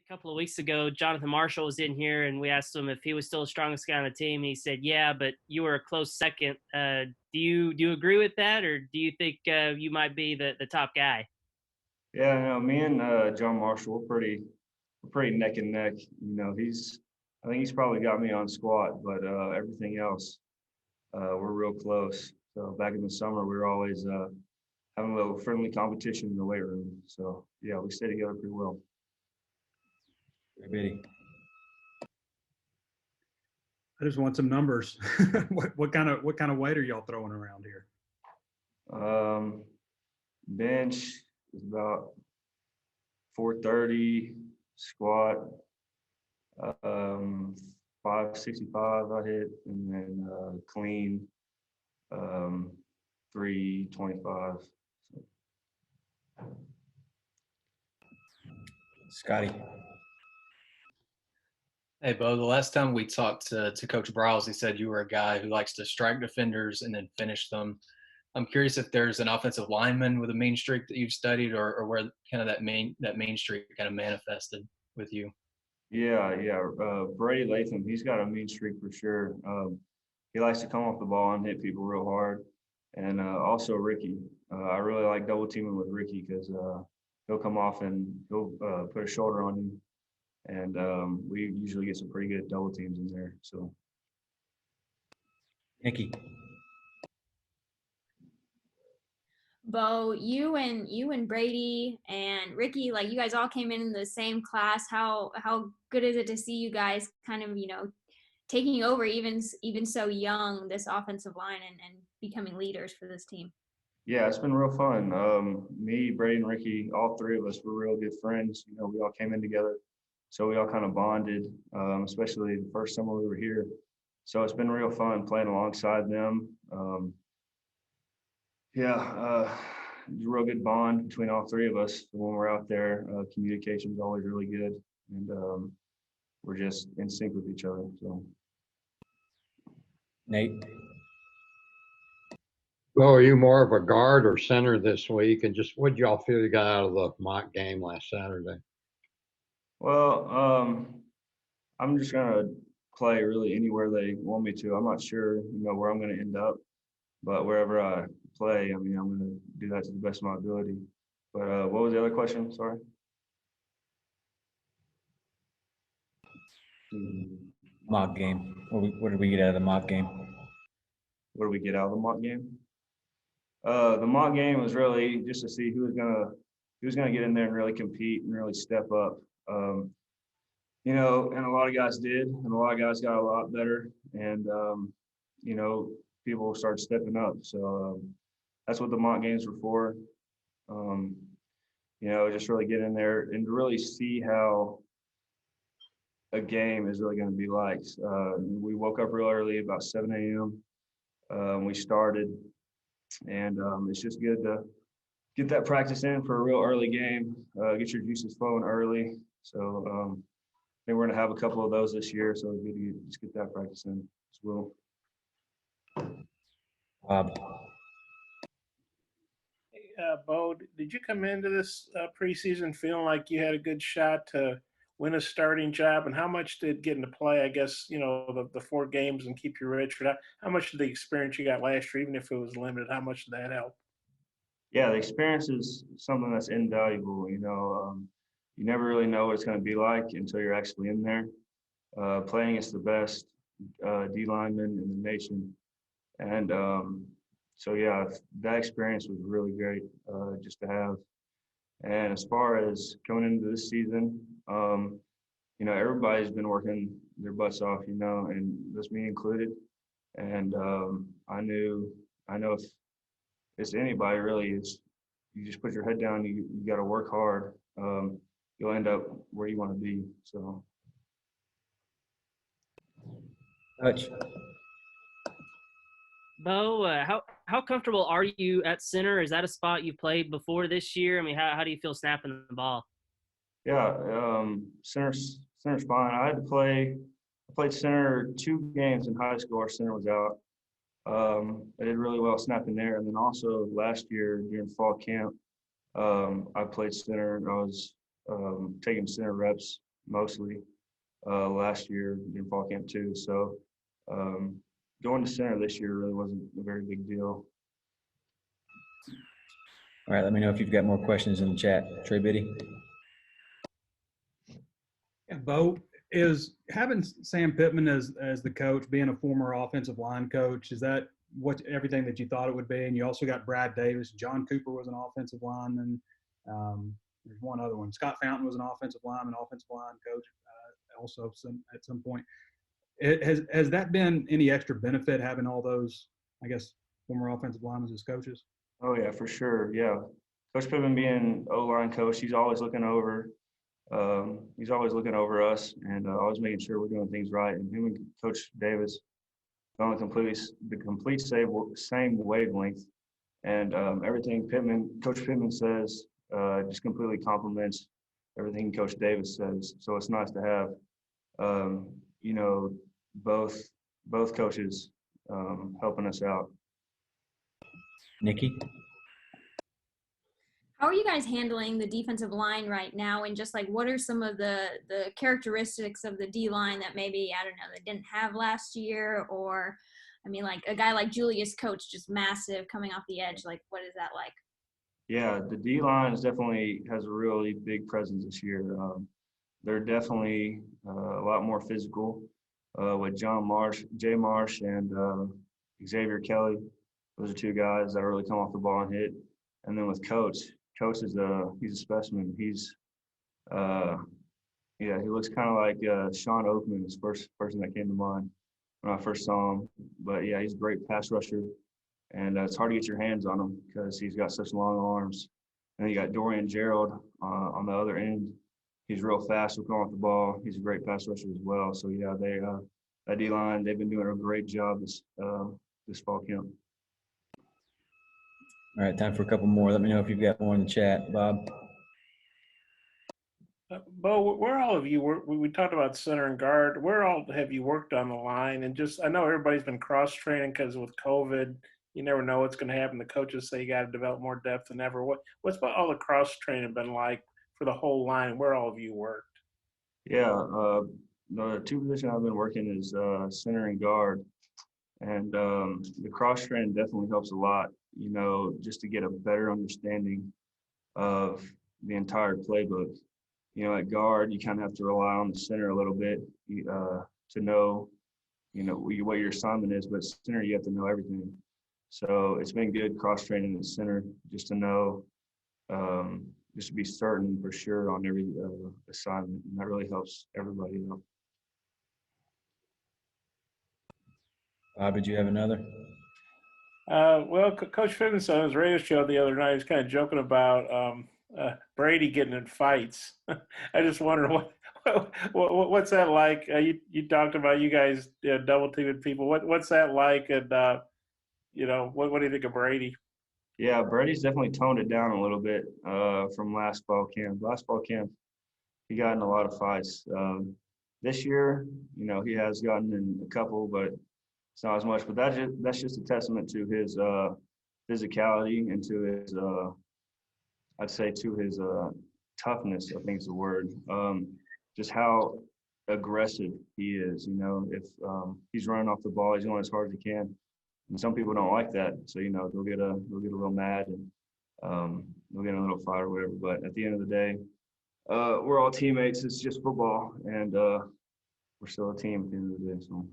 couple of weeks ago, Jonathan Marshall was in here, and we asked him if he was still the strongest guy on the team. He said, "Yeah, but you were a close second." Do you agree with that, or do you think you might be the top guy? Yeah, me and John Marshall, we're pretty neck and neck. I think he's probably got me on squat, but everything else, we're real close. So back in the summer, we were always having a little friendly competition in the weight room. So yeah, we stay together pretty well. Biddy. I just want some numbers. what kind of weight are y'all throwing around here? Bench is about 430, squat 565 I hit, and then clean 325. Scotty. Hey, Bo, the last time we talked to Coach Browse, he said you were a guy who likes to strike defenders and then finish them. I'm curious if there's an offensive lineman with a mean streak that you've studied, or where kind of that mean streak kind of manifested with you. Yeah. Brady Latham, he's got a mean streak for sure. He likes to come off the ball and hit people real hard. And also Ricky. I really like double teaming with Ricky because he'll come off and he'll put a shoulder on you. And we usually get some pretty good double teams in there. So, Nikki. Bo, you and Brady and Ricky, like you guys all came in the same class. How good is it to see you guys kind of, taking over even so young, this offensive line and becoming leaders for this team? Yeah, it's been real fun. Me, Brady, and Ricky, all three of us were real good friends. We all came in together. So we all kind of bonded, especially the first summer we were here. So it's been real fun playing alongside them. It's a real good bond between all three of us when we're out there. Communication is always really good, and we're just in sync with each other. So, Nate. Well, are you more of a guard or center this week? And just what did y'all feel you got out of the mock game last Saturday? Well, I'm just gonna play really anywhere they want me to. I'm not sure, where I'm gonna end up, but wherever I play, I'm gonna do that to the best of my ability. But what was the other question? Sorry. Mock game. What did we get out of the mock game? What did we get out of the mock game? The mock game was really just to see who was gonna get in there and really compete and really step up. And a lot of guys did, and a lot of guys got a lot better, and people started stepping up. So that's what the mock games were for. Just really get in there and to really see how a game is really going to be like. We woke up real early, about 7 a.m. We started, and it's just good to get that practice in for a real early game, get your juices flowing early. So I think we're going to have a couple of those this year, so it's good to just get that practice in as well. Bo, did you come into this preseason feeling like you had a good shot to win a starting job? And how much did getting to play, I guess, the 4 games and keep you ready for that? How much did the experience you got last year, even if it was limited, how much did that help? Yeah, the experience is something that's invaluable. You never really know what it's going to be like until you're actually in there. Playing against the best D linemen in the nation. And so, yeah, that experience was really great just to have. And as far as coming into this season, everybody's been working their butts off, and this me included. And I know if it's anybody really, you just put your head down, you got to work hard. You'll end up where you want to be. So. Hutch. Bo, how comfortable are you at center? Is that a spot you played before this year? I mean, how do you feel snapping the ball? Yeah, center's fine. I played center 2 games in high school. Our center was out. I did really well snapping there. And then also last year during fall camp, I played center and I was taking center reps, mostly last year in fall camp too. So going to center this year really wasn't a very big deal. All right, let me know if you've got more questions in the chat. Trey Biddy. Yeah, Bo, is having Sam Pittman as the coach, being a former offensive line coach, is that what everything that you thought it would be? And you also got Brad Davis. John Cooper was an offensive lineman. There's one other one. Scott Fountain was an offensive line coach also at some point. Has that been any extra benefit having all those, I guess, former offensive linemen as coaches? Oh yeah, for sure. Yeah, Coach Pittman being O-line coach, he's always looking over. He's always looking over us and always making sure we're doing things right. And him and Coach Davis on the complete same wavelength. And everything Coach Pittman says just completely complements everything Coach Davis says. So it's nice to have, both coaches helping us out. Nikki. How are you guys handling the defensive line right now? And just like, what are some of the characteristics of the D line that maybe, I don't know, they didn't have last year? Or, I mean, like a guy like Julius Coach, just massive coming off the edge. Like, what is that like? Yeah, the D line definitely has a really big presence this year. They're definitely a lot more physical with Jay Marsh, and Xavier Kelly. Those are two guys that really come off the ball and hit. And then with Coach is he's a specimen. He's he looks kind of like Sean Oakman, the first person that came to mind when I first saw him. But yeah, he's a great pass rusher, and it's hard to get your hands on him because he's got such long arms. And then you got Dorian Gerald on the other end. He's real fast with off the ball. He's a great pass rusher as well. So yeah, that D line, they've been doing a great job this fall camp. All right, time for a couple more. Let me know if you've got more in the chat, Bob. Bo, where all of you work? We talked about center and guard. Where all have you worked on the line? And just, I know everybody's been cross training because with COVID, you never know what's going to happen. The coaches say you got to develop more depth than ever. What's about all the cross training been like for the whole line? Where all of you worked? Yeah, the two positions I've been working is center and guard, and the cross training definitely helps a lot. You know, just to get a better understanding of the entire playbook. You know, at guard, you kind of have to rely on the center a little bit to know, what your assignment is. But center, you have to know everything. So it's been good cross training at center just to know, just to be certain for sure on every assignment, and that really helps everybody out. Bob, did you have another? Well, Coach Pittman on his radio show the other night, he was kind of joking about Brady getting in fights. I just wonder what's that like? You talked about you guys double teaming people. What's that like? And what do you think of Brady? Yeah, Brady's definitely toned it down a little bit from last fall camp. Last fall camp, he got in a lot of fights. This year, he has gotten in a couple, but it's not as much. But that's just a testament to his physicality and to his, I'd say, to his toughness, I think is the word. Just how aggressive he is. If he's running off the ball, he's going as hard as he can. And some people don't like that, so they'll get a little mad and they'll get in a little fight or whatever. But at the end of the day, we're all teammates. It's just football, and we're still a team at the end of the day. So.